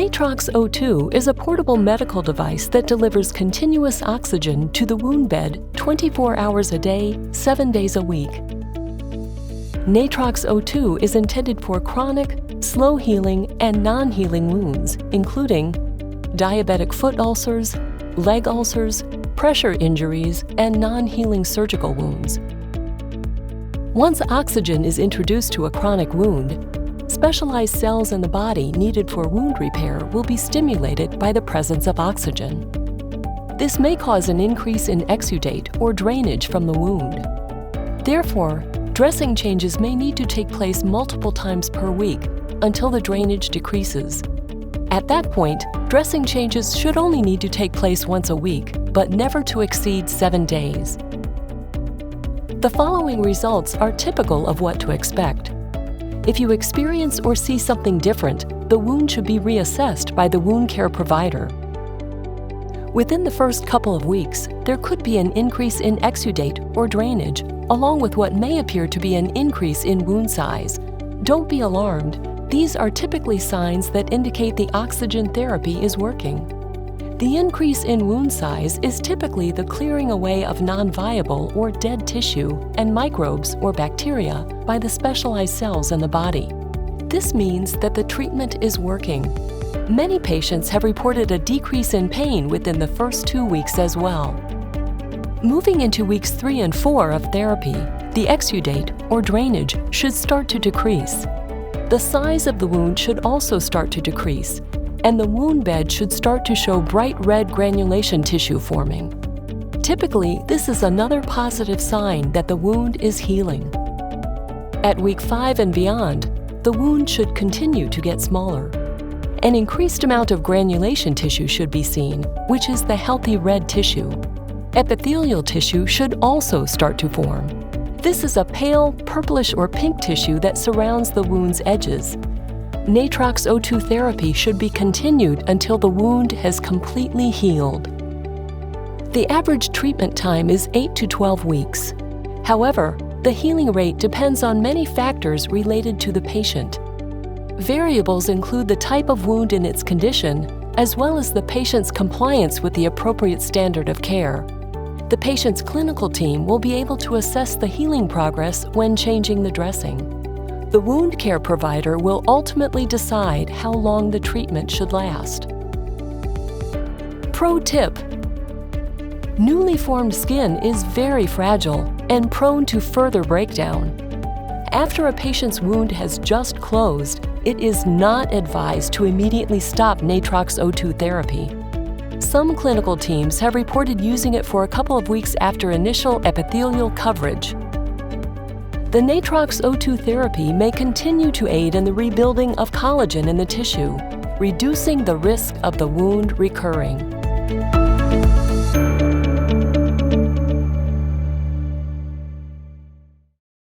NATROX O₂ is a portable medical device that delivers continuous oxygen to the wound bed 24 hours a day, 7 days a week. NATROX O₂ is intended for chronic, slow-healing, and non-healing wounds, including diabetic foot ulcers, leg ulcers, pressure injuries, and non-healing surgical wounds. Once oxygen is introduced to a chronic wound, specialized cells in the body needed for wound repair will be stimulated by the presence of oxygen. This may cause an increase in exudate or drainage from the wound. Therefore, dressing changes may need to take place multiple times per week until the drainage decreases. At that point, dressing changes should only need to take place once a week, but never to exceed 7 days. The following results are typical of what to expect. If you experience or see something different, the wound should be reassessed by the wound care provider. Within the first couple of weeks, there could be an increase in exudate or drainage, along with what may appear to be an increase in wound size. Don't be alarmed. These are typically signs that indicate the oxygen therapy is working. The increase in wound size is typically the clearing away of non-viable or dead tissue and microbes or bacteria by the specialized cells in the body. This means that the treatment is working. Many patients have reported a decrease in pain within the first 2 weeks as well. Moving into weeks 3 and 4 of therapy, the exudate or drainage should start to decrease. The size of the wound should also start to decrease, and the wound bed should start to show bright red granulation tissue forming. Typically, this is another positive sign that the wound is healing. At week 5 and beyond, the wound should continue to get smaller. An increased amount of granulation tissue should be seen, which is the healthy red tissue. Epithelial tissue should also start to form. This is a pale, purplish or pink tissue that surrounds the wound's edges. NATROX O₂ therapy should be continued until the wound has completely healed. The average treatment time is 8 to 12 weeks. However, the healing rate depends on many factors related to the patient. Variables include the type of wound and its condition, as well as the patient's compliance with the appropriate standard of care. The patient's clinical team will be able to assess the healing progress when changing the dressing. The wound care provider will ultimately decide how long the treatment should last. Pro tip: newly formed skin is very fragile and prone to further breakdown. After a patient's wound has just closed, it is not advised to immediately stop NATROX O₂ therapy. Some clinical teams have reported using it for a couple of weeks after initial epithelial coverage. The NATROX O₂ therapy may continue to aid in the rebuilding of collagen in the tissue, reducing the risk of the wound recurring.